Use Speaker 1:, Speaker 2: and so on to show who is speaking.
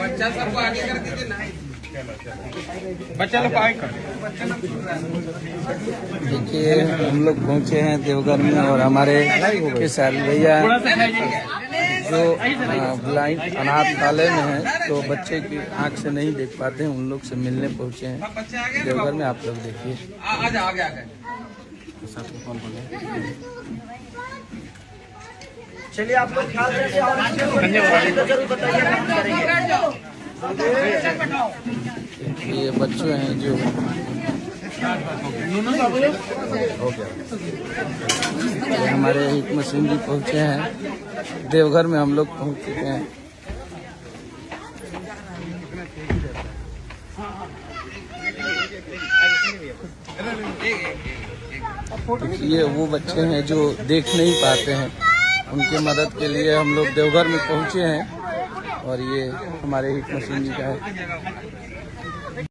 Speaker 1: बच्चा सबको आगे कर दीजिए ना, बच्चा लोग आगे कर।
Speaker 2: देखिए हम लोग पहुंचे हैं देवघर में और हमारे किसान भैया जो ब्लाइंड अनाथालय में हैं, तो बच्चे की आंख से नहीं देख पाते हैं, उन लोग से मिलने पहुंचे हैं देवघर में। आप लोग देखिए
Speaker 3: चलिए आप लोग ख्याल रखिए और जरूर बताइए, हम करेंगे।
Speaker 2: ये बच्चे हैं जो हमारे हिकमत मशीन जी पहुंचे हैं देवघर में, हम लोग पहुंच चुके हैं। ये वो बच्चे हैं जो देख नहीं पाते हैं, उनकी मदद के लिए हम लोग देवघर में पहुंचे हैं और ये हमारे हिकमत मशीन जी का है।